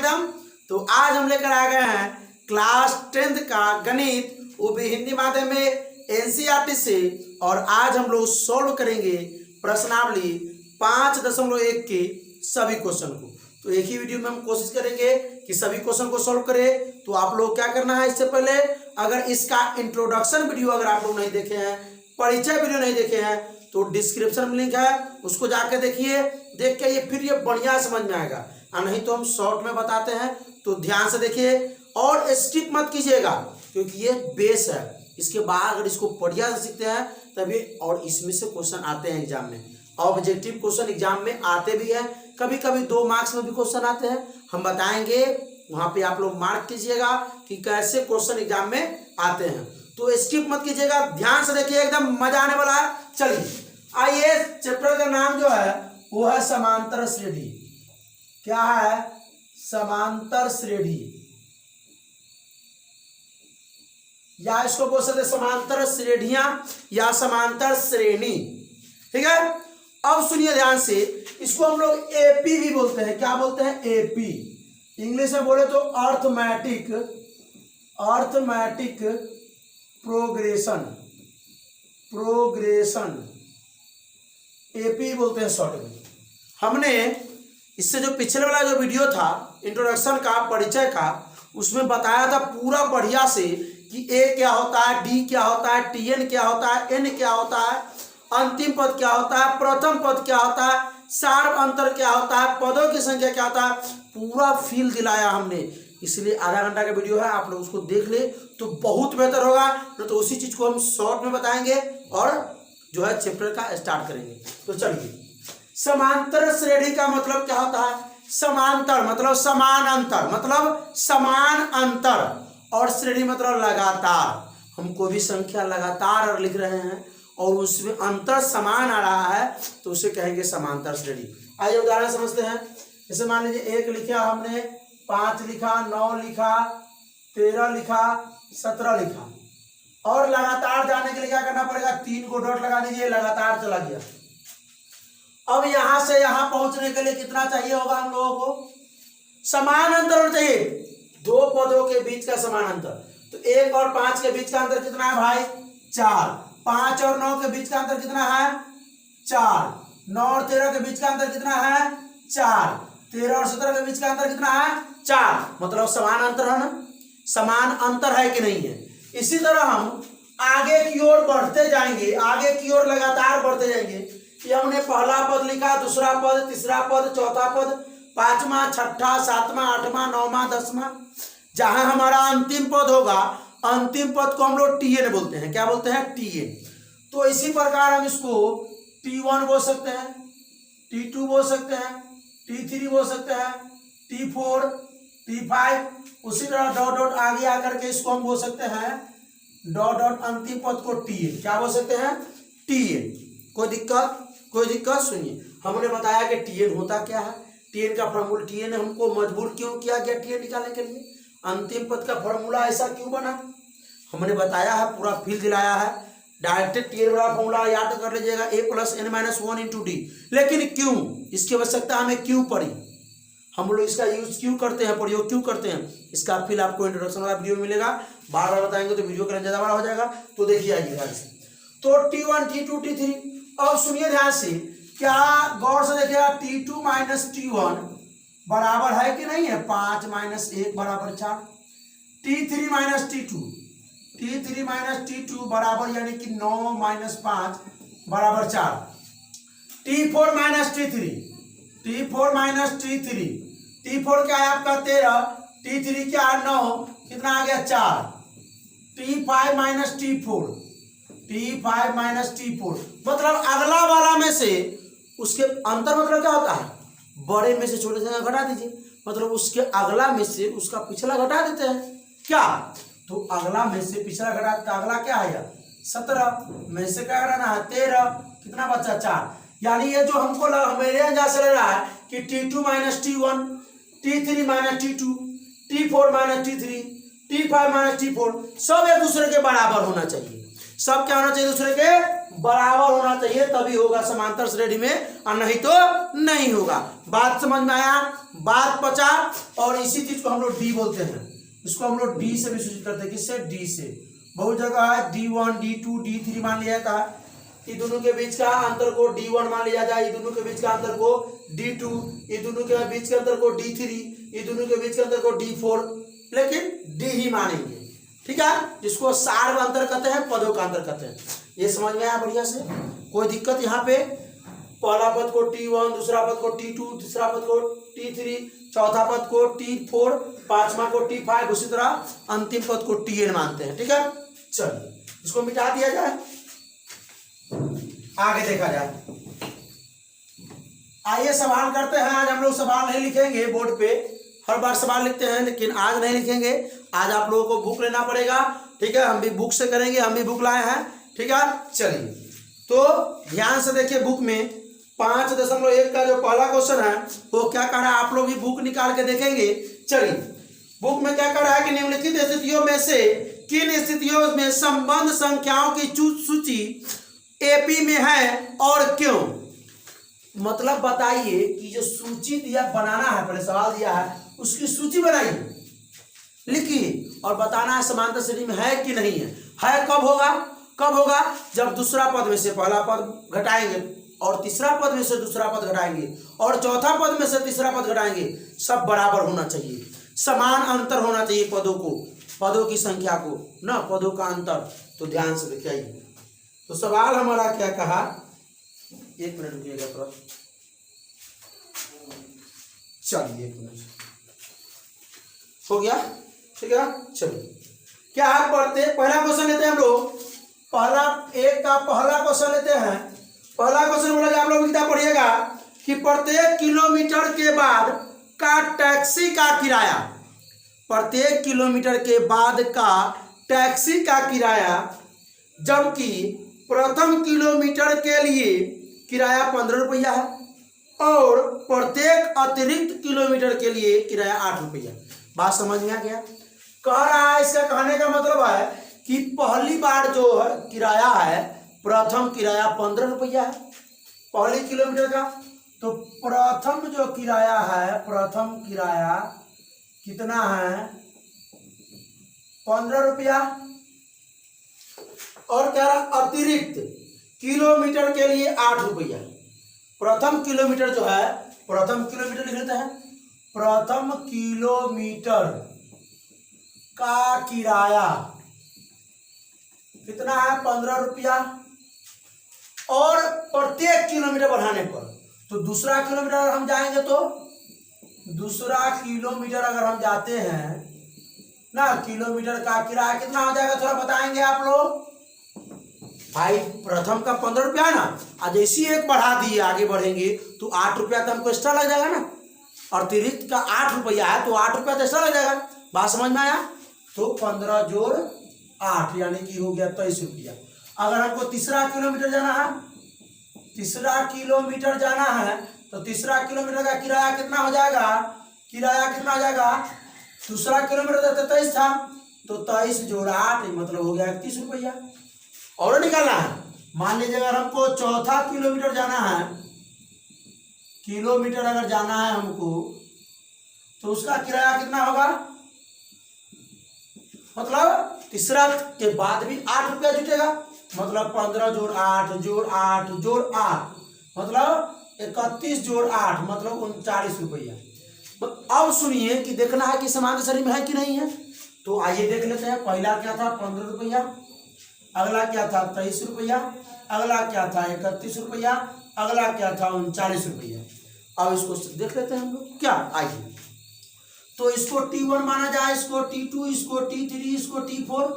एकदम। तो आज हम लेकर आ गए हैं क्लास 10th का गणित, वो भी हिंदी माध्यम में एनसीईआरटी से। और आज हम लोग सॉल्व करेंगे प्रश्नावली 5.1 के सभी क्वेश्चन को। तो एक ही वीडियो में हम कोशिश करेंगे कि सभी क्वेश्चन को सॉल्व करें। तो आप लोग क्या करना है, इससे पहले अगर इसका इंट्रोडक्शन वीडियो अगर आप लोग नहीं देखे हैं, परिचय वीडियो नहीं देखे हैं, तो डिस्क्रिप्शन में लिंक है, उसको जाके देखिए। देख के ये फिर ये बढ़िया समझ में आएगा, और नहीं तो हम शॉर्ट में बताते हैं, तो ध्यान से देखिए और स्किप मत कीजिएगा, क्योंकि ये बेस है। इसके बाद अगर इसको बढ़िया से सीखते हैं तभी, और इसमें से क्वेश्चन आते हैं एग्जाम में, ऑब्जेक्टिव क्वेश्चन एग्जाम में आते भी है, कभी कभी 2 मार्क्स में भी क्वेश्चन आते हैं। हम बताएंगे, वहां पे आप लोग मार्क कीजिएगा कि कैसे क्वेश्चन एग्जाम में आते हैं। तो स्किप मत कीजिएगा, ध्यान से देखिए, एकदम मजा आने वाला है। चलिए आइए, चैप्टर का नाम जो है वो है समांतर श्रेणी। क्या है? समांतर श्रेणी, या इसको बोल सकते समांतर श्रेणियां या समांतर श्रेणी। ठीक है, अब सुनिए ध्यान से, इसको हम लोग एपी भी बोलते हैं। क्या बोलते हैं? एपी। इंग्लिश में बोले तो अर्थमेटिक प्रोग्रेशन एपी बोलते हैं शॉर्ट में। हमने इससे जो पिछले वाला जो वीडियो था इंट्रोडक्शन का, परिचय का, उसमें बताया था पूरा बढ़िया से कि ए क्या होता है, डी क्या होता है, टीएन क्या होता है, एन क्या होता है, अंतिम पद क्या होता है, प्रथम पद क्या होता है, सार्व अंतर क्या होता है, पदों की संख्या क्या होता है, पूरा फील दिलाया हमने। इसलिए आधा घंटा का वीडियो है, आप लोग उसको देख ले तो बहुत बेहतर होगा। तो उसी चीज को हम शॉर्ट में बताएंगे और जो है चैप्टर का स्टार्ट करेंगे। तो चलिए, समांतर श्रेणी का मतलब क्या होता है? समांतर मतलब समान अंतर, मतलब समान अंतर, और श्रेणी मतलब लगातार। हम कोई भी संख्या लगातार लिख रहे हैं और उसमें अंतर समान आ रहा है तो उसे कहेंगे समांतर श्रेणी। आइए उदाहरण समझते हैं। जैसे मान लीजिए 1 लिखा हमने, 5 लिखा, 9 लिखा, 13 लिखा, 17 लिखा, और लगातार जाने के लिए क्या करना पड़ेगा? 3 को डॉट लगा दीजिए, लगातार चला गया। अब यहां से यहां पहुंचने के लिए कितना चाहिए होगा हम लोगों को? समान अंतर होना चाहिए, 2 पदों के बीच का समान अंतर। तो 1 और 5 के बीच का अंतर कितना है भाई? 4। 5 और 9 के बीच का अंतर कितना है? 4। 9 और 13 के बीच का अंतर कितना है? 4। 13 और 17 के बीच का अंतर कितना है? 4। मतलब समान अंतर है ना? समान अंतर है कि नहीं है? इसी तरह हम आगे की ओर बढ़ते जाएंगे, आगे की ओर लगातार बढ़ते जाएंगे। ये हमने पहला पद लिखा, दूसरा पद, तीसरा पद, चौथा पद, 5वां, 6ठा, 7वां, 8वां, 9वां, 10वां, जहां हमारा अंतिम पद होगा, अंतिम पद को हम लोग टीएन बोलते हैं। क्या बोलते हैं? टीएन। तो इसी प्रकार हम इसको T1 बोल सकते हैं, T2 बोल सकते हैं, T3 बोल सकते हैं, T4, T5, उसी तरह डॉट डॉट आगे आकर के इसको हम बोल सकते हैं डॉट डॉट अंतिम पद को टीएन। क्या बोल सकते हैं? टीएन। कोई दिक्कत? कोई दिक्कत? सुनिए, हमने बताया कि टीएन होता क्या है। टीएन का फॉर्मूला, टीएन हमको मजबूर क्यों किया गया टीएन निकालने के लिए? अंतिम पद का फॉर्मूला ऐसा क्यों बना? हमने बताया है, पूरा फील दिलाया है। डायरेक्ट टीएन वाला फॉर्मूला याद कर लीजिएगा, a + n - 1 × d। लेकिन क्यों इसकी आवश्यकता हमें क्यों पड़ी? हम लोग इसका यूज क्यों करते हैं, प्रयोग क्यों करते हैं? इसका फील आपको इंट्रोडक्शन वाला वीडियो में मिलेगा। बार बार बताएंगे तो वीडियो का ज्यादा बड़ा हो जाएगा। तो देखिए आइएगा इसे। तो T1, T2, T3। अब सुनिए ध्यान से, क्या गौर से देखिएगा, T2 - T1 बराबर है कि नहीं है? 5 - 1 बराबर 4। T3 - T2 बराबर यानी कि 9 - 5 बराबर 4। T4 - T3 क्या है आपका? 13। T3 क्या है? 9। कितना आ गया? 4। T5 - T4 मतलब अगला वाला में से उसके अंतर मतलब क्या होता है? बड़े में से छोटे से घटा दीजिए, मतलब उसके अगला में से उसका पिछला घटा देते हैं। क्या? तो अगला में से पिछला घटा, तो अगला क्या है? 17 में से क्या घटाना है? 13। कितना बचा? 4। यानी ये जो हमको मेरे अंदाज से लग रहा है कि T2 - T1, T3 - T2, T4 - T3, T5 - T4 सब एक दूसरे के बराबर होना चाहिए। सब क्या होना चाहिए? दूसरे के बराबर होना चाहिए, तभी होगा समांतर श्रेणी में, और नहीं तो नहीं होगा। बात समझ में आया? बात पचा। और इसी चीज को हम लोग डी बोलते हैं, इसको हम लोग डी से भी सूचित करते हैं। किससे? डी से। बहुत जगह है D1 D2 D3 मान लिया जाता है। ये दोनों के बीच का अंतर को D1 मान लिया जाए, ये दोनों के बीच का अंतर को D2, ये दोनों के बीच के अंतर को D3, ये दोनों के बीच के अंतर को D4, लेकिन D ही मानेंगे। ठीक है, जिसको सार अंतर कहते हैं, पदों का अंतर कहते हैं। ये समझ में आया बढ़िया से? कोई दिक्कत यहाँ पे? पहला पद को T1, दूसरा पद को T2, तीसरा पद को T3, चौथा पद को T4, पांचवा को T5, उसी तरह अंतिम पद को Tn मानते हैं। ठीक है, चलिए इसको मिटा दिया जाए, आगे देखा जाए। आइए सवाल करते हैं। आज हम लोग सवाल नहीं लिखेंगे बोर्ड पे, हर बार सवाल लिखते हैं, लेकिन आज नहीं लिखेंगे। आज आप लोगों को बुक लेना पड़ेगा। ठीक है, हम भी बुक से करेंगे, हम भी बुक लाए हैं। ठीक है, चलिए तो ध्यान से देखिए। बुक में 5.1 का जो पहला क्वेश्चन है वो क्या कह रहा है, आप लोग भी बुक निकाल के देखेंगे। चलिए, बुक में क्या कह रहा है कि निम्नलिखित स्थितियों में से किन स्थितियों में संबंध संख्याओं की सूची एपी में है और क्यों? मतलब बताइए कि जो सूची दिया बनाना है, पहले सवाल दिया है, उसकी सूची बनाइए, लिखिए और बताना है समांतर श्रेणी में है कि नहीं है। है कब होगा? कब होगा? जब दूसरा पद में से पहला पद घटाएंगे और तीसरा पद में से दूसरा पद घटाएंगे और चौथा पद में से तीसरा पद घटाएंगे। सब बराबर होना चाहिए, समान अंतर होना चाहिए पदों को, पदों की संख्या को, ना पदों का अंतर। तो ध्यान से देखिए। तो सवाल हमारा क्या कहा, एक मिनट रुकिएगा थोड़ा, चलिए एक मिनट हो गया। ठीक है, चलिए क्या है, पढ़ते पहला क्वेश्चन लेते हैं हम लोग। पहला क्वेश्चन लेते हैं। पहला क्वेश्चन बोला कि आप लोग किताब पढ़िएगा कि प्रत्येक किलोमीटर के बाद का टैक्सी का किराया, प्रत्येक किलोमीटर के बाद का टैक्सी का किराया, जबकि प्रथम किलोमीटर के लिए किराया 15 रुपया है और प्रत्येक अतिरिक्त किलोमीटर के लिए किराया 8 रुपया। बात समझ में आ गया? कह रहा है, इसका कहने का मतलब है कि पहली बार जो किराया है, प्रथम किराया 15 रुपया है पहली किलोमीटर का। तो प्रथम जो किराया है, प्रथम किराया कितना है? 15 रुपया। और क्या रहा? अतिरिक्त किलोमीटर के लिए 8 रुपया। प्रथम किलोमीटर जो है, प्रथम किलोमीटर लिख लेते हैं, प्रथम किलोमीटर का किराया कितना है? 15 रुपया। और प्रत्येक किलोमीटर बढ़ाने पर, तो दूसरा किलोमीटर अगर हम जाएंगे, तो दूसरा किलोमीटर अगर हम जाते हैं ना, किलोमीटर का किराया कितना हो जाएगा, थोड़ा बताएंगे आप लोग भाई। प्रथम का 15 रुपया है ना, आज ऐसी एक बढ़ा दिए, आगे बढ़ेंगे तो 8 रुपया तो हमको एक्स्ट्रा लग जाएगा ना। अतिरिक्त का 8 रुपया है तो 8 रुपया तो एक्स्ट्रा लग जाएगा। बात समझ में आया? तो 15 जोड़ 8 यानी कि हो गया 23 रुपया। अगर हमको तीसरा किलोमीटर जाना है, तीसरा किलोमीटर जाना है, तो तीसरा किलोमीटर का किराया कितना हो जाएगा? किराया कितना हो जाएगा? दूसरा किलोमीटर 23 था, तो 23 जोड़ 8 मतलब हो गया 31 रुपया। और निकालना है, मान लीजिए अगर हमको चौथा किलोमीटर जाना है, किलोमीटर अगर जाना है हमको, तो उसका किराया कितना होगा? मतलब तीसरा के बाद भी 8 रुपया जुटेगा, मतलब 15 जोड़ 8 जोड़ 8 जोड़ 8 मतलब 31 जोड़ 8 मतलब 39 रुपया। तो अब सुनिए कि देखना है कि समांतर श्रेणी में है कि नहीं है। तो आइए देख लेते हैं। पहला क्या था? 15 रुपया। अगला क्या था? 23 रुपया। अगला क्या था? 31 रुपया। अगला क्या था? 39 रुपया। अब इसको देख लेते हैं हम लोग। क्या? आइए, तो इसको T1 माना जाए, इसको T2, इसको T3, इसको T4।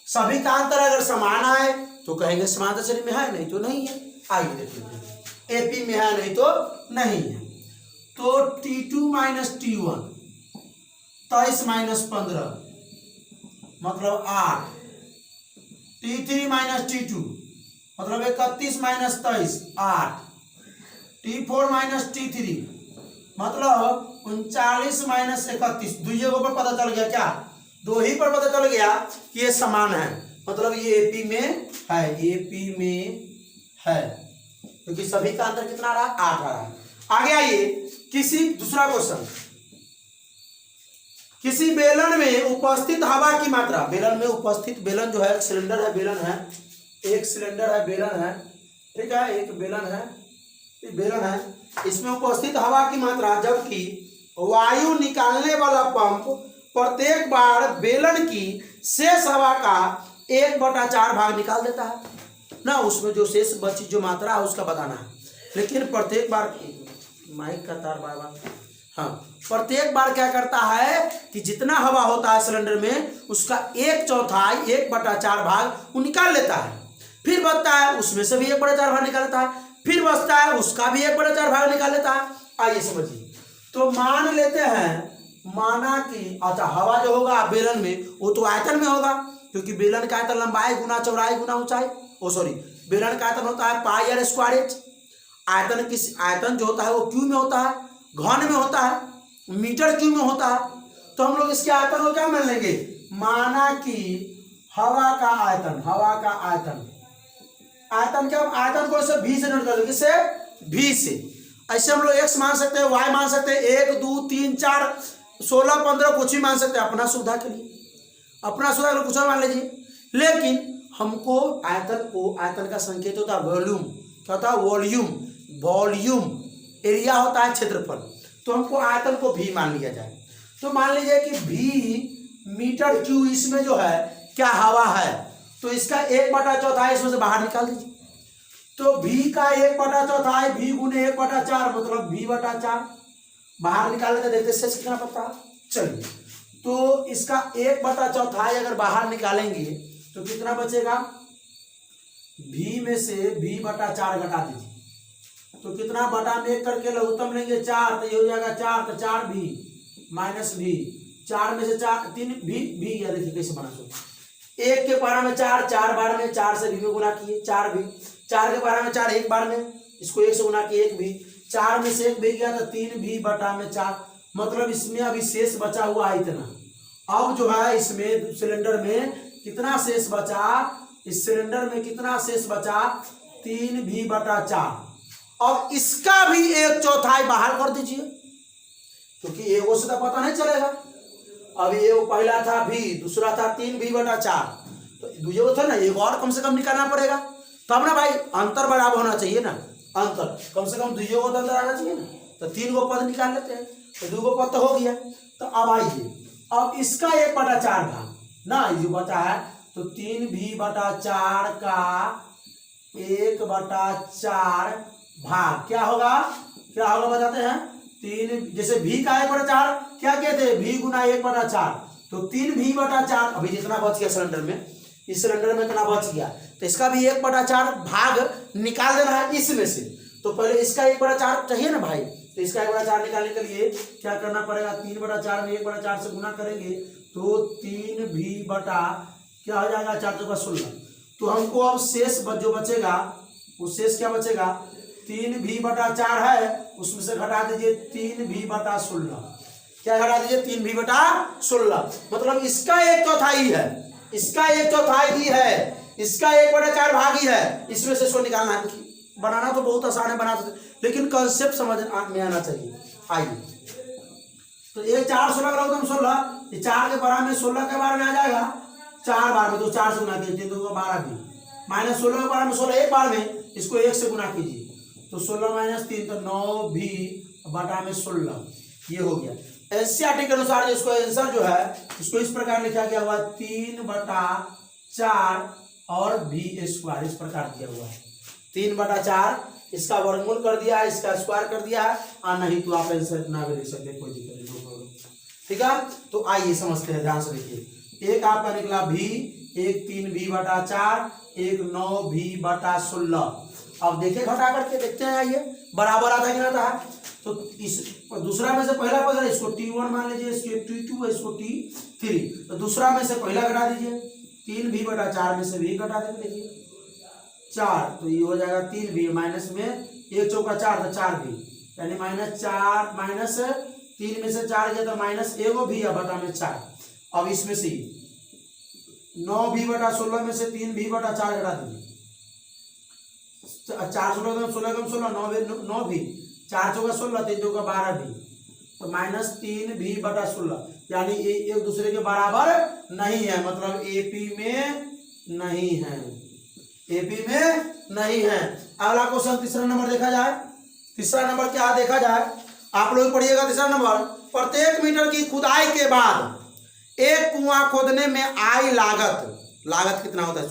सभी का अंतर अगर समान आए तो कहेंगे समांतर श्रेणी में है, नहीं तो नहीं है। आइए देख लेते हैं, एपी में है, नहीं तो नहीं है। तो T2 माइनस T1, 23 माइनस 15 मतलब 8। T3 माइनस T2 मतलब 31 माइनस 23 8। T4 माइनस T3 मतलब 39 माइनस 31। दुइयों पर पता चल गया क्या? दो ही पर पता चल गया कि ये समान है। मतलब ये एपी में है, एपी में है, क्योंकि सभी का अंतर कितना आ रहा है, 8 आ रहा है। आगे आइए, किसी दूसरा क्वेश्चन, किसी बेलन में उपस्थित हवा की मात्रा, बेलन में उपस्थित, बेलन जो है एक सिलेंडर है, बेलन है, एक सिलेंडर है, बेलन है, ठीक है, एक बेलन है, बेलन है, इसमें उपस्थित हवा की मात्रा, जबकि वायु निकालने वाला पंप प्रत्येक बार बेलन की शेष हवा का 1/4 भाग निकाल देता है ना, उसमें जो शेष बची जो मात्रा है उसका बताना है। लेकिन प्रत्येक बार, माइक का तार बार बार, हाँ, प्रत्येक बार क्या करता है कि जितना हवा होता है सिलेंडर में उसका 1/4 1/4 भाग वो निकाल लेता है, फिर बचता है उसमें से भी 1/4 भाग निकाल लेता है, फिर बचता है उसका भी 1/4 भाग निकाल लेता है। आइए समझिए, तो मान लेते हैं, माना कि अच्छा हवा जो होगा बेलन में वो तो आयतन में होगा, क्योंकि बेलन का आयतन लंबाई गुना चौड़ाई गुना ऊंचाई, बेलन का आयतन होता है πr²h। आयतन जो होता है वो क्यू में होता है, घन में होता है, मीटर क्यू में होता है। तो हम लोग इसके आयतन को क्या मान लेंगे, माना कि हवा का आयतन, क्या, आयतन को इसे v से नोट कर देंगे, किससे, v से। ऐसे हम लोग x मान सकते हैं, y मान सकते हैं, 1 2 3 4 16 15 कुछ भी मान सकते हैं, अपना सुविधा के लिए, कुछ और मान लीजिए। लेकिन हमको आयतन का संकेत होता है वॉल्यूम, क्या होता है, वॉल्यूम, एरिया होता है क्षेत्रफल, तो हमको आयतन को भी मान लिया जाए। तो मान लीजिए कि v मीटर क्यू इसमें जो है क्या हवा है, तो इसका 1/4 इसमें से बाहर निकाल दीजिए, तो v का 1/4 v गुने 1/4 मतलब v/4 बाहर निकाल लेते, देखते शेष कितना पड़ता है। चलिए, तो इसका 1/4 अगर बाहर निकालेंगे तो कितना बचेगा, v में से v/4 घटा दीजिए, तो कितना बटा में 1 करके लघुत्तम लेंगे 4, तो ये हो जाएगा 4, तो 4v माइनस v, 4 में से 4 3 v, या देखिए कैसे बना सकते, 1 के पारा में 4, 4 बार में 4 से v में गुना किए 4v, 4 के पारा में 4 1 बार में, इसको 1 से गुना किए 1v, 4 में से 1 v गया तो 3v/4, मतलब इसमें अभी शेष बचा हुआ है इतना। अब जो है इसमें सिलेंडर में कितना शेष बचा, इस सिलेंडर में कितना शेष बचा, 3v/4। अब इसका भी 1/4 बाहर कर दीजिए, क्योंकि एगो से तो पता नहीं चलेगा। अभी एगो पहला था v, दूसरा था 3v/4, तो दूसरा था ना, एक और कम से कम निकालना पड़ेगा, तब ना भाई अंतर बराबर होना चाहिए ना, अंतर कम से कम दूसरे को तो अंतर आना चाहिए ना। तो 3 गो पद निकाल लेते हैं, तो 2 गो पद तो हो गया। तो अब आइए, अब इसका 1/4 भाग ना, ये जो बचा है, तो 3v/4 का 1/4 भाग क्या होगा, बताते हैं, 3, जैसे v का 1/4 क्या कहते हैं, v गुना 1/4, तो 3v/4। अभी जितना बच गया सिलेंडर में, इस सिलेंडर में इतना बच गया, तो इसका भी 1/4 भाग निकाल देना है इसमें से। तो पहले इसका 1/4 चाहिए ना भाई, तो इसका 1/4 निकालने के लिए क्या करना पड़ेगा, 3/4 में 1/4 से गुना करेंगे तो 3v क्या हो जाएगा, 4 × 16। तो हमको अब शेष जो बचेगा, वो शेष क्या बचेगा, 3v/4 है, उसमें से घटा दीजिए 3v/16, क्या घटा दीजिए, 3v/16, मतलब इसका 1/4 है, इसका 1/4 ही है, इसका 1/4 भाग ही है, इसमें से इसको निकालना है। बनाना तो बहुत आसान है, बना सकते, लेकिन कंसेप्ट समझ में आना चाहिए। आइए, तो 1 4 16 का लघुत्तम 16, ये 4 के बार में 16 के बार में आ जाएगा 4 बार में, तो 4 से गुना कीजिए, 3 2 12 भी, माइनस 16 के बार में 16 एक बार में, इसको 1 से गुना कीजिए, तो 16 - 3 तो 9v/16, ये हो गया। एनसीईआरटी के अनुसार इसको आंसर जो है इसको इस प्रकार लिखा गया हुआ 3/4 और v² इस प्रकार दिया हुआ है। 3/4 इसका वर्गमूल कर दिया है, इसका स्क्वायर कर दिया है, और नहीं तो आप आंसर ना भी लिख सकते, कोई दिक्कत नहीं, नो प्रॉब्लम। ठीक है, तो आइए समझते हैं, ध्यान से देखिए। एक आपका निकला v, एक 3v/4, एक 9v/16। अब देखिए घटा करके देखते हैं, आइए बराबर आता कि ना है। तो इस दूसरा में से पहला पद है, इसको t1 मान लीजिए, इसको t2 है, इसको t3, तो दूसरा में से पहला घटा दीजिए, 3v/4 में से v घटा देंगे, देखिए 4, तो ये हो जाएगा 3v, माइनस में 1 चौका 4 तो 4v, यानी -4 माइनस 3 में से 4 गया तो -1 भी है बटा में 4। अब इसमें से 9v/16 में से 3v/4 घटा दीजिए। 4 16 16 कम 16 9v 4 चौका 16 3 चौका 12v तो -3v/16 यानी एक दूसरे के बराबर नहीं है, मतलब एपी में नहीं है, एपी में नहीं है। अगला क्वेश्चन तीसरा नंबर देखा जाए। तीसरा नंबर क्या देखा जाए, आप लोग पढ़िएगा। तीसरा नंबर, प्रत्येक मीटर की खुदाई के बाद एक कुआं खोदने में आई लागत कितना होता है?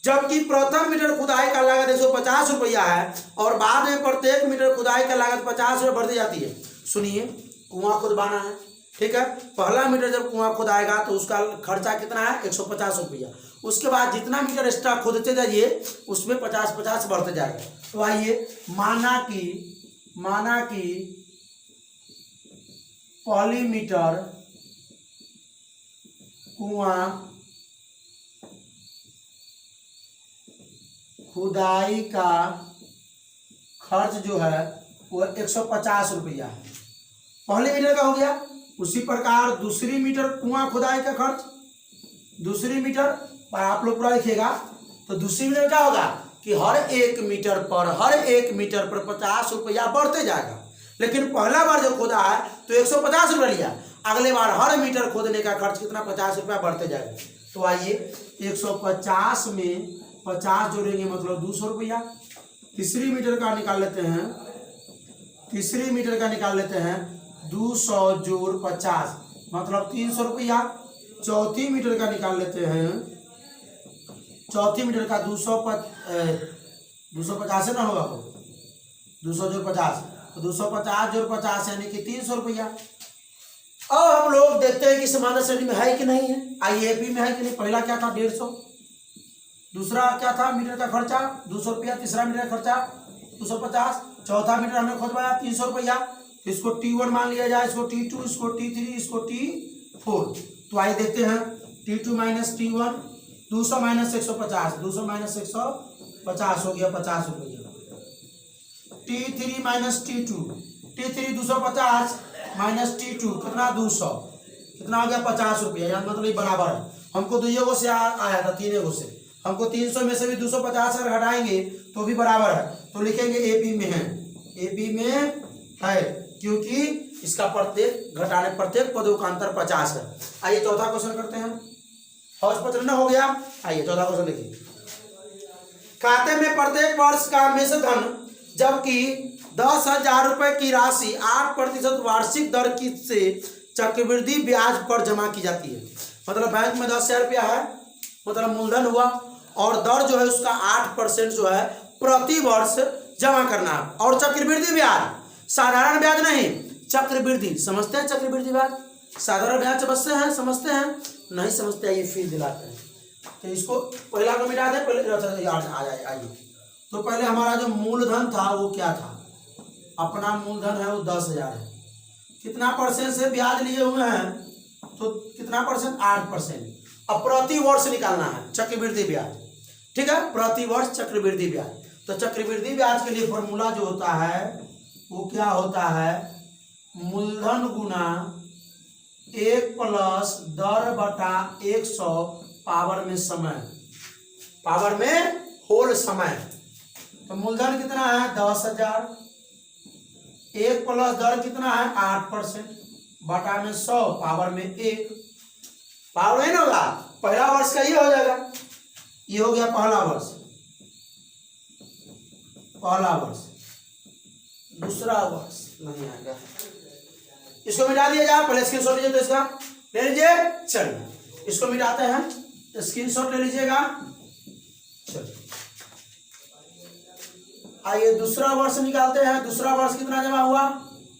जबकि प्रथम मीटर खुदाई का लागत 150 रुपया है और बाद में प्रत्येक मीटर खुदाई का लागत 50 रुपये बढ़ती जाती है। सुनिए, कुआं खुदवाना है, ठीक है। पहला मीटर जब कुआं खुदाएगा तो उसका खर्चा कितना है? 150 रुपया। उसके बाद जितना मीटर एक्स्ट्रा खोदते जाइए उसमें 50-50 बढ़ते जाएगा। तो आइए, माना कि पहली मीटर कुआं खुदाई का खर्च जो है वो 150 रुपया है, पहले मीटर का हो गया। उसी प्रकार दूसरी मीटर कुआं खुदाई का खर्च, दूसरी मीटर आप लोग पूरा लिखिएगा। तो दूसरी मीटर क्या होगा कि हर एक मीटर पर 50 रुपया बढ़ते जाएगा। लेकिन पहला बार जो खोदा है तो 150 रुपया लिया, अगले बार हर मीटर खोदने का खर्च कितना? 50 रुपया बढ़ते जाएगा। तो आइए, 150 में 50 जोड़ेंगे मतलब 200 रुपया। तीसरी मीटर का निकाल लेते हैं 200 जोड़ 50 मतलब 300 रुपया। चौथी मीटर का निकाल लेते हैं, चौथी मीटर का 250 ना होगा, 200 जोड़ 50 तो 250 जोड़ 50 यानी कि 300 रुपया। अब हम लोग देखते हैं कि समांतर श्रेणी में है कि नहीं है। आईएपी में है कि नहीं। पहला क्या था? 150। दूसरा क्या था? मीटर का खर्चा 200 रुपया। तीसरा मीटर का खर्चा 250। चौथा मीटर हमने खोदवाया 300 रुपया। तो इसको T1 मान लिया जाए, इसको T2, इसको T3, इसको T4। तो आइए देखते हैं, T2 minus T1, 200 minus 150, 200 minus 150 हो गया 50 रुपया। T3 minus T2, T3 250 minus T2 कितना? 200, कितना हो गया? 50 रुपया। यानी मतलब ये बराबर है। हमको दुइयों से आया था, तीनों से। हमको 300 में से भी 250 अगर घटाएंगे तो भी बराबर है। तो लिखेंगे एपी में है, एपी में है, क्योंकि इसका प्रत्येक पदों का अंतर 50 है। आइए चौथा क्वेश्चन करते हैं। फर्स्ट क्वेश्चन हो गया। आइए चौथा क्वेश्चन देखिए। खाते में प्रत्येक वर्ष का मेष धन जबकि 10,000 रुपए की राशि 8% वार्षिक दर की से चक्रवृद्धि ब्याज पर जमा की जाती है। मतलब बैंक में 10,000 रुपया है, मतलब मूलधन हुआ, और दर जो है उसका 8% जो है प्रति वर्ष जमा करना है। और चक्रवृद्धि ब्याज, साधारण ब्याज नहीं, चक्रवृद्धि। समझते हैं चक्रवृद्धि ब्याज? साधारण ब्याज समझते हैं नहीं समझते, ये फिर दिलाते हैं। तो इसको पहला को मिटा दें, पहले आइए। तो पहले हमारा जो मूलधन था वो क्या था? अपना मूलधन है वो 10,000 है। कितना परसेंट से ब्याज लिए हुए हैं? तो कितना परसेंट? 8%। अब प्रति वर्ष निकालना है चक्रवृद्धि ब्याज, ठीक है। प्रति वर्ष चक्रवृद्धि ब्याज। तो चक्रवृद्धि ब्याज के लिए फॉर्मूला जो होता है वो क्या होता है? मूलधन गुना 1 प्लस दर बटा 100 पावर में समय, पावर में होल समय। तो मूलधन कितना है? 10,000। 1 प्लस दर कितना है? 8% बटा में 100 पावर में 1। पावर नहीं होगा, पहला वर्ष का ये हो जाएगा। ये हो गया पहला वर्ष, दूसरा वर्ष नहीं आएगा। इसको मिटा दिया जाए, पहले स्क्रीनशॉट लीजिए। तो इसका ले लीजिए, चलिए इसको मिटाते हैं, स्क्रीनशॉट ले लीजिएगा। चलिए आइए दूसरा वर्ष निकालते हैं। दूसरा वर्ष कितना जमा हुआ?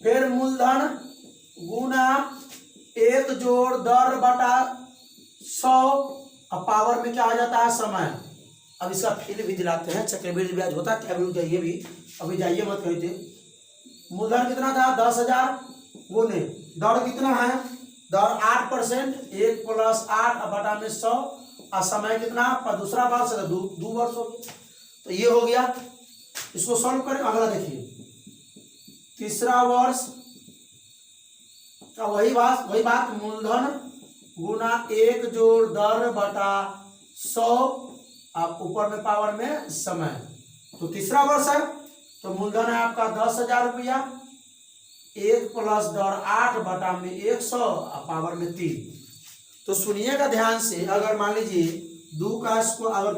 फिर मूलधन गुना 1 जोड़ दर बटा 100, अब पावर में क्या आ जाता है? समय। अब इसका फिर भी दिलाते हैं, चक्रवृद्धि ब्याज होता है क्या? जाइए भी, अभी जाइए मत कहिए। मूलधन कितना था? 10,000 गुने दर कितना है? दर 8%, 1 प्लस 8 बटा में 100, और समय कितना? दूसरा वर्ष है, 2 वर्ष हो गया। तो ये हो गया। इसको सॉल्व करें। अगला देखिए, तीसरा वर्ष का वही बात मूलधन गुना 1 जोड़ 10 बटा 100, आप ऊपर में पावर में समय। तो तीसरा वर्ष है, तो मूलधन है आपका 10,000 रुपया, 1 प्लस 10 8 बटा में 100 पावर में 3। तो सुनिएगा ध्यान से, अगर मान लीजिए 2 का स्क्वायर, अगर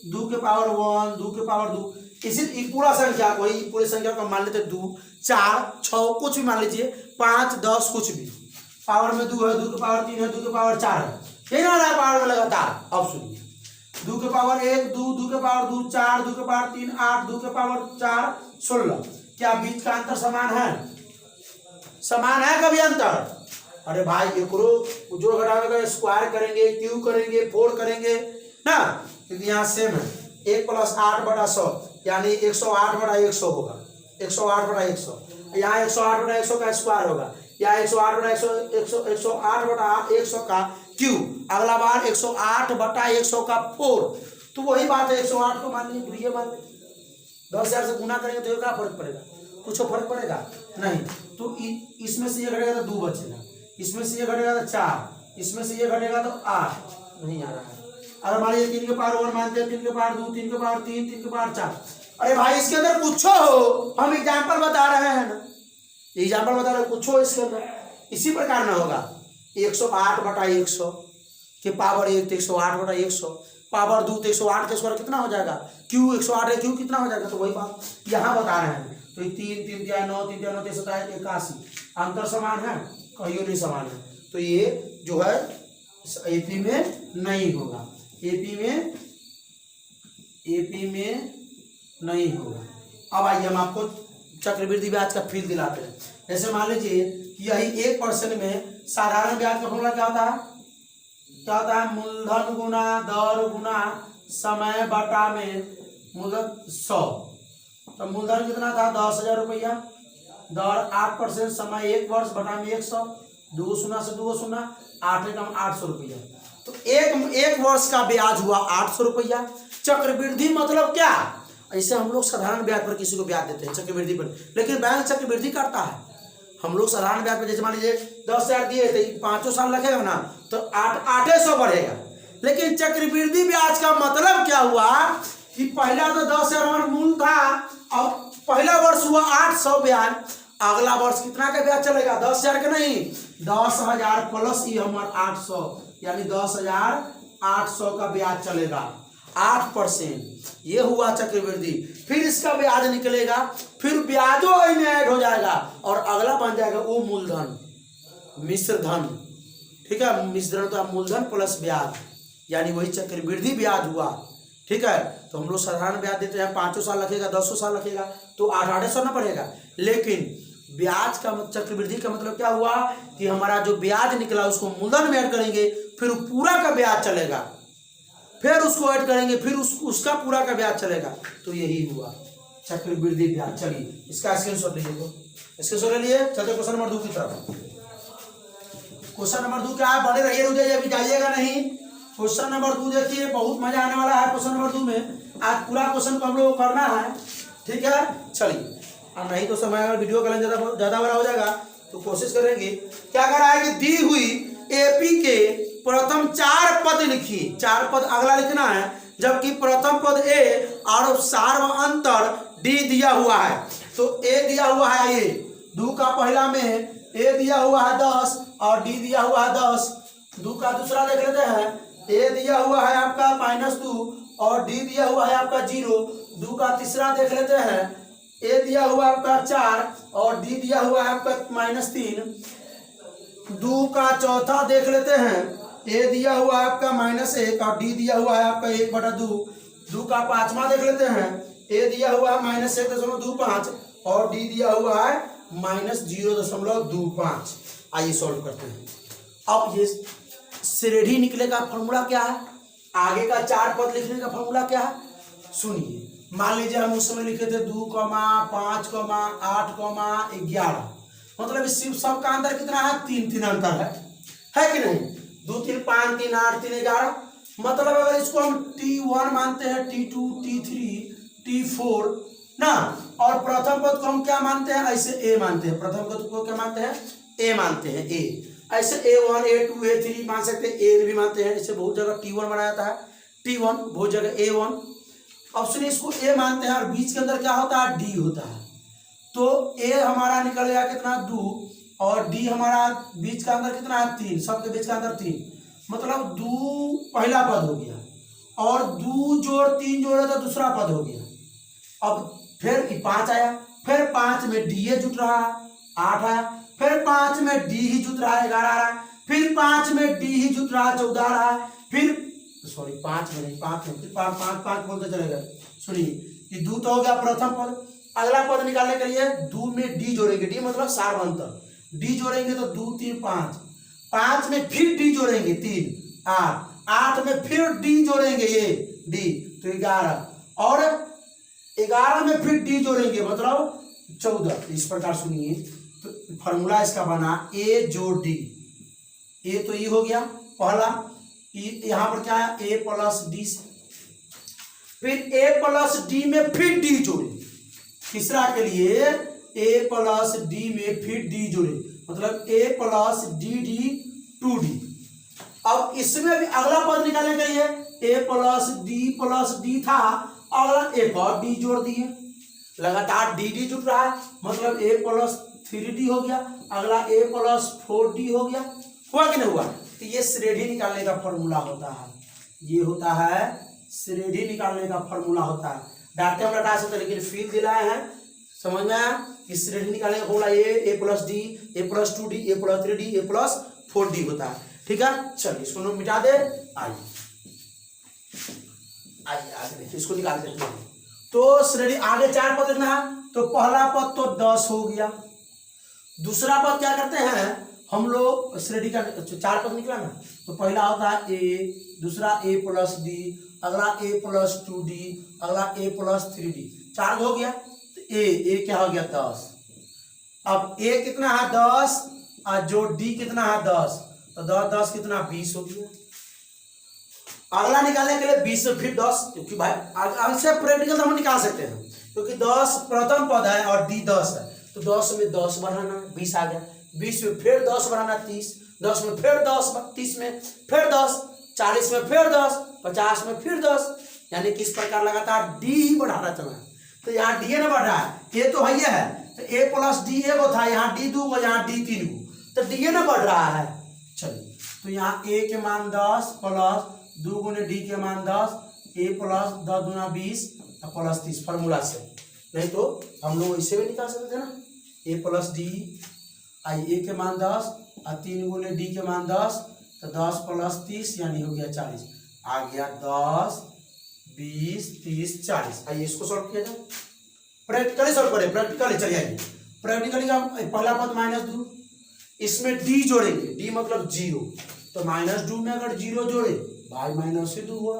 2 के पावर 1, 2 के पावर 2, इसी पूरा संख्या को ही पूरी संख्या को मान लेते 2 4 6 कुछ भी मान लीजिए, 5 10 कुछ भी, पावर में 2 है, 2 के पावर 3 है, 2 के पावर 4 है, यही ना रहा पावर में लगातार। अब सुनिए 2 के पावर 1 2, 2 के पावर 2 4, 2 के पावर 3 8, 2 के पावर 4 16। क्या बीच का अंतर समान है? समान है कभी अंतर? अरे भाई एकरो जोड़ घटावे स्क्वायर करेंगे, क्यू करेंगे, 4 करेंगे ना, क्योंकि यहाँ सेम है। 1 प्लस 8 बटा 100 यानी 108 बटा 100 होगा, 108 बटा 100। यहाँ 108 बटा 100 का स्क्वायर होगा, या 108 बटा 108 बटा 100 का क्यू, अगला बार 108 बटा 100 का 4। तो वही बात है, 108 को मान लीजिए, तो ये मान लीजिए 10,000 से गुना करेंगे तो क्या फर्क पड़ेगा? कुछ फर्क पड़ेगा नहीं। तो इसमें से ये घटेगा तो 2 बचेगा, इसमें से ये घटेगा तो 4, इसमें से ये घटेगा तो 8। नहीं आ रहा है। अगर मान लीजिए 3 के पावर 1 मानते हैं, 3 के पावर 2, 3 के पावर 3, 3 के पावर 4। अरे भाई इसके अंदर कुछ हो, हम एग्जाम्पल बता रहे हैं ना, एग्जाम्पल बता रहे हैं, कुछ हो इसके अंदर। इसी प्रकार ना होगा 108 बटा 100 के पावर 1 तो 108 बटा 100, पावर 2 तो 108 के स्क्वायर कितना हो जाएगा? क्यू 108 है, क्यू कितना हो जाएगा? तो वही बात यहाँ बता रहे हैं। तो 3 3 3 9 3 9 3 27 81, अंतर समान है? कहीं नहीं समान है। तो ये जो है एपी में नहीं होगा, एपी में नहीं होगा। अब आइए हम आपको चक्रवृद्धि ब्याज का फील दिलाते हैं। जैसे मान लीजिए कि यही 1% में साधारण ब्याज का फॉर्मूला क्या होता है? क्या होता है? मूलधन गुना दर गुना समय बटा में मूलधन 100। तो मूलधन कितना था? 10,000 रुपया, दर 8%, समय 1 वर्ष बटा में 100, 2 शून्य से 2 शून्य, 8 एकम 800 रुपया। तो एक वर्ष का ब्याज हुआ 800 रुपया। चक्रवृद्धि मतलब क्या? ऐसे हम लोग साधारण ब्याज पर किसी को ब्याज देते हैं चक्रवृद्धि पर, लेकिन बैंक चक्रवृद्धि करता है। हम लोग साधारण ब्याज पर जैसे मान लीजिए 10,000 दिए थे, 5 साल रखेगा ना तो 800 बढ़ेगा। लेकिन चक्रवृद्धि ब्याज का मतलब क्या हुआ कि पहला तो 10,000 हमारा मूल था और पहला वर्ष हुआ 800 ब्याज, अगला वर्ष कितना का ब्याज चलेगा? 10,000 का नहीं, 10,000 प्लस ये हमारा 800, यानी 10,800 का ब्याज चलेगा, 8%। ये हुआ चक्रवृद्धि। फिर इसका ब्याज निकलेगा, फिर ब्याजो में ऐड हो जाएगा और अगला बन जाएगा वो मूलधन, मिश्र धन। ठीक है, मिश्र धन तो मूलधन प्लस ब्याज, यानी वही चक्रवृद्धि ब्याज हुआ। ठीक है, तो हम लोग साधारण ब्याज देते हैं, 5 साल रखेगा, 10 साल रखेगा तो 800 ना पड़ेगा। लेकिन ब्याज का चक्रवृद्धि का मतलब क्या हुआ कि हमारा जो ब्याज निकला उसको मूलधन में ऐड करेंगे, फिर पूरा का ब्याज चलेगा, फिर उसको ऐड करेंगे, फिर उसका पूरा का ब्याज चलेगा। तो यही हुआ चक्रवृद्धि ब्याज। चलिए इसका स्क्रीनशॉट लीजिए, तो स्क्रीनशॉट ले लिए। चलते क्वेश्चन नंबर 2 की तरफ। क्वेश्चन नंबर 2 क्या है? बने रहिए, रुक जाइए, अभी जाइएगा नहीं। क्वेश्चन नंबर 2 देखिए, बहुत मजा आने वाला है क्वेश्चन नंबर 2 में। आज पूरा क्वेश्चन को हम लोग को करना है। ठीक है, चलिए, और नहीं तो समय अगर वीडियो का ज्यादा बड़ा हो जाएगा तो कोशिश करेंगे। क्या कर रहा है कि दी हुई एपी के प्रथम 4 पद लिखिए, 4 पद अगला लिखना है, जबकि प्रथम पद ए और सार्व अंतर डी दिया हुआ है। तो ए दिया हुआ है, ये 2 का पहला में ए दिया हुआ है 10 और डी दिया हुआ है 10। 2 का दूसरा देख लेते हैं, ए दिया हुआ है आपका -2 और डी दिया हुआ है आपका 0। 2 का तीसरा देख लेते हैं, ए दिया हुआ है आपका 4 और डी दिया हुआ है आपका -3। 2 का चौथा देख लेते हैं, ए दिया हुआ है आपका -1 और डी दिया हुआ है आपका 1/2। 2 का पांचवा देख लेते हैं, ए दिया हुआ है -1.25 और डी दिया हुआ है -0.25। आइए सॉल्व करते हैं। अब ये श्रेणी निकले का फॉर्मूला क्या है? आगे का 4 पद लिखने का फॉर्मूला क्या है? सुनिए, मान लीजिए हम उस समय लिखे थे 2, 5, 8, 11। मतलब इस सब का अंतर कितना है? 3 अंतर है कि नहीं? 2 3 5 3 8 3 11। मतलब अगर इसको हम T1 मानते हैं, T2 T3 T4 ना, और प्रथम पद को हम क्या मानते हैं? ऐसे ए मानते हैं। प्रथम पद को क्या मानते हैं? ए मानते हैं, ए। ऐसे A1 A2 A3 मान सकते हैं, A भी मानते हैं, जैसे बहुत जगह T1 बनाया था, T1 बहुत जगह A1। अब सुनिए इसको A मानते हैं और बीच के अंदर क्या होता है, D होता है। तो A हमारा निकल गया कितना 2 और D हमारा बीच का अंदर कितना है 3, सबके बीच का अंदर 3, मतलब 2 पहला पद हो गया और 2 जोड़ 3 जोड़े तो दूसरा पद हो गया। अब फिर 5 आया, फिर 5 में D जुट रहा है 8 आया, फिर 5 में D ही जुट रहा है 11 आ रहा है, फिर 5 में D ही जुट रहा है 14 आ रहा है, फिर सॉरी 5 में नहीं 5 में, फिर 5 बोलते चलेगा। सुनिए ये 2 तो हो गया प्रथम पद। अगला पद निकालने के लिए 2 में D जोड़ेंगे, D मतलब सार्वंतर, D जोड़ेंगे तो 2 3 5, 5 में फिर D जोड़ेंगे 3 8, 8 में फिर D जोड़ेंगे ये D तो 11, और 11 में फिर D जोड़ेंगे मतलब 14। इस प्रकार सुनिए तो फॉर्मूला इसका बना A जोड़ D, A तो ये हो गया पहला, यहाँ पर क्या है A प्लस D, फिर A प्लस D में फिर D जोड़े, तीसरा के लिए A प्लस D में फिर D जोड़े मतलब A प्लस D 2D। अब इसमें भी अगला पद निकालने के लिए A प्लस D था, अगला एक और D जोड़ दिए, लगातार D जुट रहा है मतलब A प्लस 3D हो गया, अगला A प्लस 4D हो गया, हुआ कि नहीं हुआ। तो ये श्रेणी निकालने का फॉर्मूला होता है, ये होता है श्रेणी निकालने का फॉर्मूला होता है। डाटे हम हटा सकते लेकिन फील दिलाए हैं, समझ में आया कि श्रेणी निकालने का formula A plus D A plus 2D A plus 3D A plus 4D होता है। ठीक है, चलिए इसको नोट मिटा दे, आइए आगे देखिए इसको निकाल देते हैं। तो श्रेणी आगे 4 पद लिखना है, तो पहला पद तो 10 हो गया, दूसरा पद क्या करते हैं हम लोग श्रेणी का 4 पद निकला ना, तो पहला होता है A, दूसरा A प्लस D, अगला A प्लस 2D, अगला A प्लस 3D, 4 हो गया। तो A क्या हो गया 10, अब A कितना है 10 और जो D कितना है 10, तो 10 कितना 20 हो गया। अगला निकालने के लिए 20 में फिर 10, क्योंकि भाई आंसर प्रैक्टिकल हम निकाल सकते हैं, क्योंकि 10 प्रथम पद है और D 10 है, तो 10 में 10 बढ़ाना 20 आ गया, 20 में फिर 10 बढ़ाना 30, 10 में फिर 10, 30 में फिर 10, 40 में फिर 10, 50 में फिर 10, यानी कि इस प्रकार लगातार D ही बढ़ाना चला। तो यहाँ D ना बढ़ रहा है, ये तो है, तो A प्लस D एगो था, यहाँ D 2 को, यहाँ D 3 को, तो D ना बढ़ रहा है। चलिए तो यहाँ A के मान 10 प्लस 2 गुने D के मान 10, A plus 10 Guna 20 plus 30 formula से, नहीं तो हम लोग इसे भी निकाल सकते थे ना, A plus D I A के मान 10 और 3 गुने D के मान 10, तो 10 प्लस 30 यानी हो गया 40, आ गया 10 20 30 40। आइए इसको सॉल्व किया जाए, प्रैक्टिकली सॉल्व करें, प्रैक्टिकली चलिए आइए प्रैक्टिकली का पहला पद -2, इसमें D जोड़ेंगे, D मतलब 0, तो -2 में अगर 0 जोड़े भाई -2 हुआ,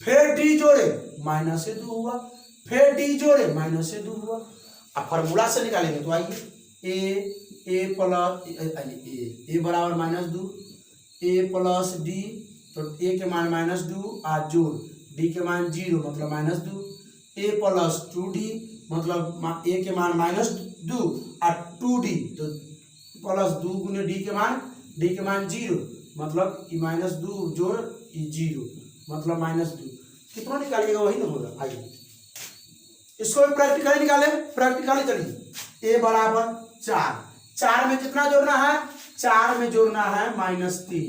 फिर D जोड़े -2 हुआ, फिर D जोड़े -2 हुआ। अब फॉर्मूला से निकालेंगे तो आइए A प्लस A बराबर -2, A प्लस D, तो A के मान -2 और जोड़ D के मान 0 मतलब -2, A प्लस 2D मतलब A के मान -2 और 2D तो प्लस 2 गुने D के मान 0 मतलब -2 जोड़ 0 मतलब -2, कितना निकालिएगा वही ना होगा। आइए इसको भी प्रैक्टिकली निकाले, प्रैक्टिकली चलिए A बराबर 4 में कितना जोड़ना है, 4 में जोड़ना है -3,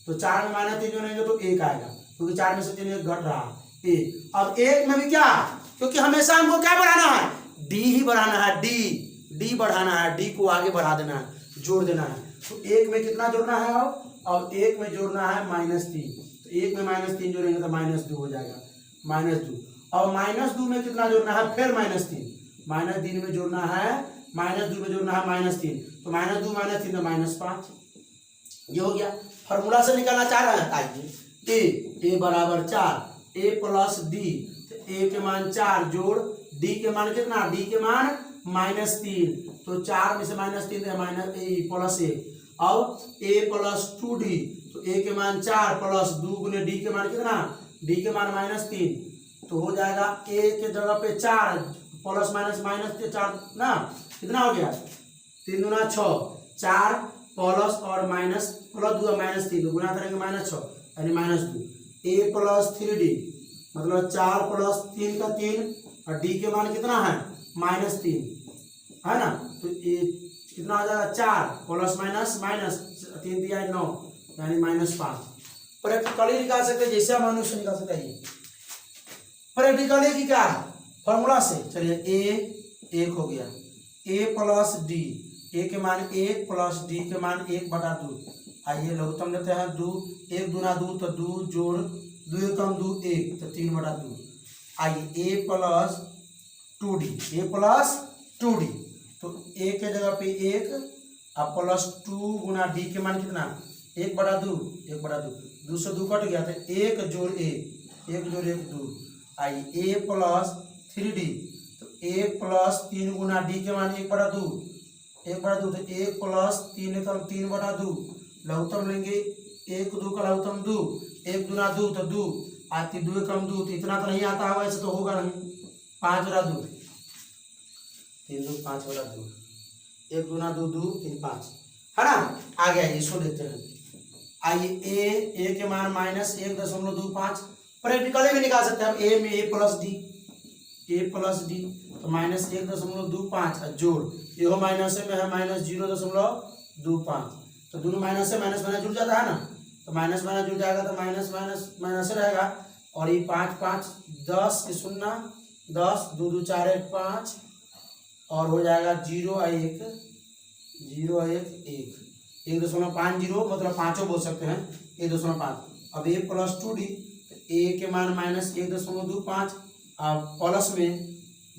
तो 4 में -3 जोड़ेंगे तो 1 आएगा, क्योंकि 4 में से 3 1 घट रहा है 1। अब 1 में भी क्या, क्योंकि हमेशा हमको क्या बढ़ाना है, D ही बढ़ाना है, D बढ़ाना है, D को आगे बढ़ा देना है, जोड़ देना है। तो 1 में कितना जोड़ना है, अब 1 में जोड़ना है -3, तो 1 में -3 जोड़ेंगे तो -2 हो जाएगा, -2। और -2 में कितना जोड़ना है, फिर -3 में जोड़ना है, -2 में जोड़ना है -3, तो -2 -3 तो -5, ये हो गया। फॉर्मूला से निकालना चाह रहे हैं, आइए A बराबर 4, A प्लस D, तो A के मान 4 जोड़ D के मान कितना, D के मान -3, तो 4 में से -3 प्लस 1, अब A प्लस 2D, तो A के मान 4 प्लस 2 गुने D के मान कितना, D के मान -3, तो हो जाएगा A के जगह पे 4 प्लस माइनस के 4 ना, कितना हो गया 3 दूना 6, 4 प्लस और माइनस, प्लस 2 माइनस 3 गुना करेंगे -6 यानी -2। a प्लस 3d मतलब 4 प्लस 3 का 3 और d के मान कितना है -3 है ना। तो ये कितना आ जाएगा 4 प्लस माइनस माइनस 3 दिया है 9 यानी -5। प्रैक्टिकली निकाल सकते हैं जैसे हम अनुष्य निकाल सकते हैं। प्रैक्टिकली की क्या है फॉर्मूला से, चलिए a 1 हो गया, a प्लस d, a के मान 1 प्लस d के मान 1/2। आइए लघुत्तम लेते हैं 2, 1 दूना 2 तो 2 जोड़ 2 एकम 2 1 तो 3/2। आइए a plus 2d, a plus 2d तो a के जगह पे 1 और प्लस 2 गुना d के मान कितना 1/2, 1/2, 2 से 2 कट गया तो 1 जोड़ 1 जोड़ 1 2। आइए a प्लस 3d तो 1 प्लस 3 गुना d के मान 1/2, 1/2 तो 1 प्लस 3 एकम 3/2। लघुत्तम लेंगे 1 2 का लघुत्तम 2, 1 दूना 2 तो 2 आती 2 एकम 2 तो इतना तो नहीं आता होगा, ऐसे तो होगा नहीं 5/2, 3 2 5/2, 1 दूना 2 2 3 5 है ना। आ गया इसको देखते हैं। आइए a के मान -1.25 प्रैक्टिकली भी निकाल सकते हैं हम। a में a प्लस d तो -1.25 जोड़ ये माइनस में है -0.25 तो दोनों माइनस से माइनस जुड़ जाता है ना, तो माइनस जुड़ जाएगा तो माइनस माइनस रहेगा। और ये 5 5 10 के 0 10 2 2 4 1 5 और हो जाएगा 0 1 0 1 1 1.50 मतलब पाँचों बोल सकते हैं 1.5। अब a प्लस 2d a के मान -1.25 और प्लस में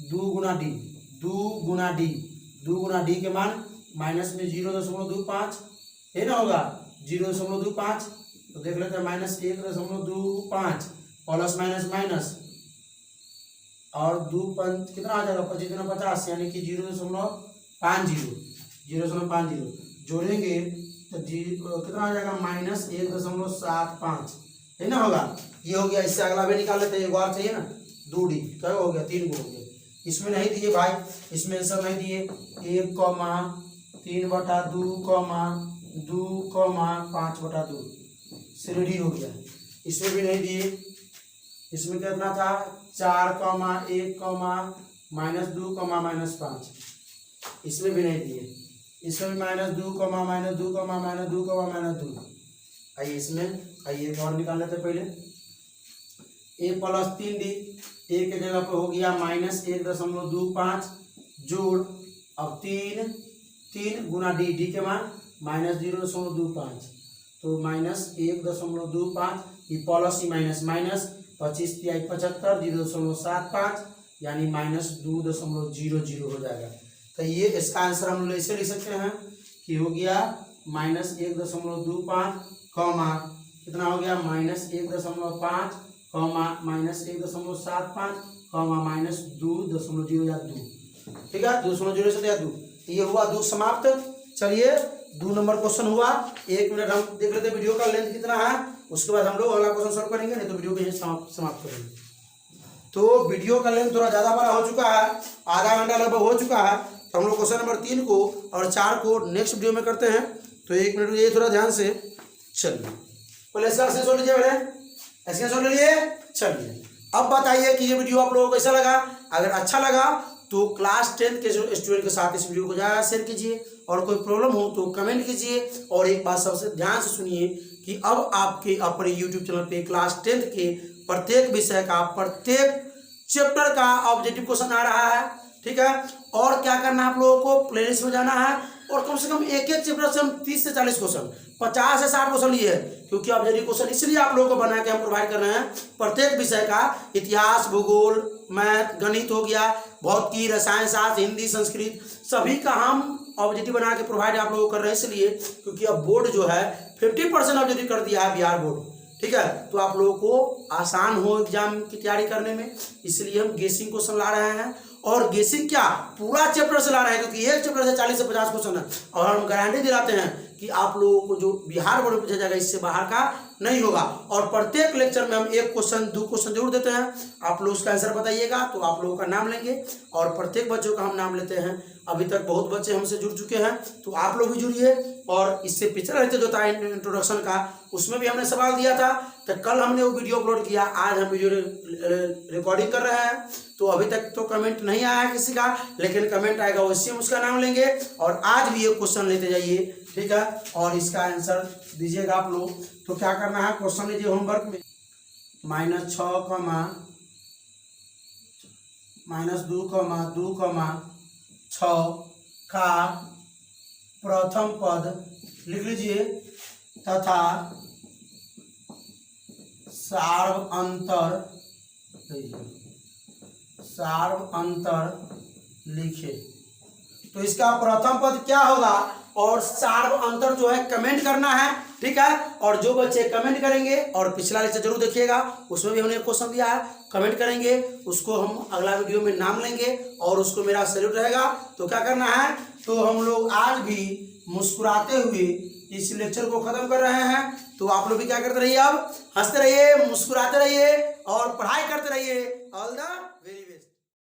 2 गुना d के मान माइनस में 0.25 है ना, होगा 0.25 तो देख लेते हैं -1.25 प्लस माइनस और 2 5 कितना आ जाएगा 25 50 यानी कि 0.50 जोड़ेंगे तो कितना आ जाएगा -1.75 है ना, होगा ये हो गया। इससे अगला भी निकाल लेते हैं, एक बार चाहिए ना 2d क्या हो गया 3 को हो गया। इसमें नहीं दिए भाई, इसमें सब नहीं दिए 1, 3/2, 2, 5/2 से रेडी हो गया। इसमें भी नहीं दिए, इसमें कितना था 4, 1, -2, -5 इसमें भी नहीं दिए, इसमें भी -2, -2। आइए इसमें आइए और निकाल लेते पहले। a प्लस 3d a के जगह पर हो गया -1.25 जोड़ अब 3 गुना d के मान -0.25 तो -1.25 ये प्लस ही माइनस 25 × 75 0.75 यानी -2.00 हो जाएगा। तो ये इसका आंसर हम लोग ऐसे लिख सकते हैं कि हो गया -1.25 कितना हो गया -1.5 -1.75 -2.02 ठीक है 2.0 से 2 ये हुआ 2 समाप्त। चलिए 2 नंबर क्वेश्चन हुआ। 1 मिनट हम देख लेते वीडियो का लेंथ कितना है, उसके बाद हम लोग अगला क्वेश्चन सॉल्व करेंगे, नहीं तो वीडियो को यहीं समाप्त करेंगे। तो वीडियो का लेंथ थोड़ा ज़्यादा बड़ा हो चुका है, आधा घंटा लगभग हो चुका है, तो हम लोग क्वेश्चन नंबर 3 को और 4 को नेक्स्ट वीडियो में करते हैं। तो 1 मिनट ये थोड़ा ध्यान से चलिए पहले इसका स्क्रीनशॉट लीजिए, बेटे स्क्रीनशॉट ले लिए। चलिए अब बताइए कि ये वीडियो आप लोगों को कैसा लगा। अगर अच्छा लगा तो क्लास 10 के जो स्टूडेंट के साथ इस वीडियो को ज़्यादा शेयर कीजिए, और कोई प्रॉब्लम हो तो कमेंट कीजिए। और एक बात सबसे ध्यान से सुनिए कि अब आपके अपने यूट्यूब चैनल पे क्लास 10 के प्रत्येक विषय का प्रत्येक चैप्टर का ऑब्जेक्टिव क्वेश्चन आ रहा है, ठीक है। और क्या करना है आप लोगों को, प्लेलिस्ट में जाना है और कम से कम एक चैप्टर से हम 30 से 40 क्वेश्चन 50 से 60 क्वेश्चन लिए है, क्योंकि ऑब्जेक्टिव क्वेश्चन इसलिए आप लोगों को बना के हम प्रोवाइड कर रहे हैं। प्रत्येक विषय का इतिहास, भूगोल, मैथ, गणित हो गया, भौतिकी, रसायन शास्त्र, हिंदी, संस्कृत, सभी का हम ऑब्जेक्टिव बना के प्रोवाइड आप लोगों को कर रहे हैं, इसलिए क्योंकि अब बोर्ड जो है 50% ऑब्जेक्टिव कर दिया है बिहार बोर्ड, ठीक है। तो आप लोगों को आसान हो एग्जाम की तैयारी करने में, इसलिए हम गेसिंग क्वेश्चन ला रहे हैं। और गेसिंग क्या पूरा चैप्टर से ला रहे हैं, क्योंकि एक चैप्टर से 40 से 50 क्वेश्चन है, और हम गारंटी दिलाते हैं कि आप लोगों को जो बिहार बोर्ड में पूछा जाएगा इससे बाहर का नहीं होगा। और प्रत्येक लेक्चर में हम एक क्वेश्चन 2 क्वेश्चन जरूर देते हैं, आप लोग उसका आंसर बताइएगा तो आप लोगों का नाम लेंगे और प्रत्येक बच्चों का हम नाम लेते हैं। अभी तक बहुत बच्चे हमसे जुड़ चुके हैं, तो आप लोग भी जुड़िए। और इससे पिछला लेक्चर जो था इंट्रोडक्शन का, उसमें भी हमने सवाल दिया था, तो कल हमने वो वीडियो अपलोड किया, आज हम वीडियो रिकॉर्डिंग कर रहे हैं। तो अभी तक तो कमेंट नहीं आया है किसी का, लेकिन कमेंट आएगा उससे हम उसका नाम लेंगे। और आज भी एक क्वेश्चन लेते जाइए, ठीक है, और इसका आंसर दीजिएगा आप लोग। तो क्या करना है, क्वेश्चन लीजिए होमवर्क में, -6, -2, 6 का प्रथम पद लिख लीजिए तथा सार्व अंतर लिखे। तो इसका प्रथम पद क्या होगा और सार्व अंतर जो है कमेंट करना है, ठीक है। और जो बच्चे कमेंट करेंगे, और पिछला लेक्चर जरूर देखिएगा, उसमें भी हमने क्वेश्चन दिया है, कमेंट करेंगे, उसको हम अगला वीडियो में नाम लेंगे और उसको मेरा सैल्यूट रहेगा। तो क्या करना है, तो हम लोग आज भी मुस्कुराते हुए इस लेक्चर को खत्म कर रहे हैं। तो आप लोग भी क्या करते रहिए, अब हंसते रहिए, मुस्कुराते रहिए और पढ़ाई करते रहिए। All the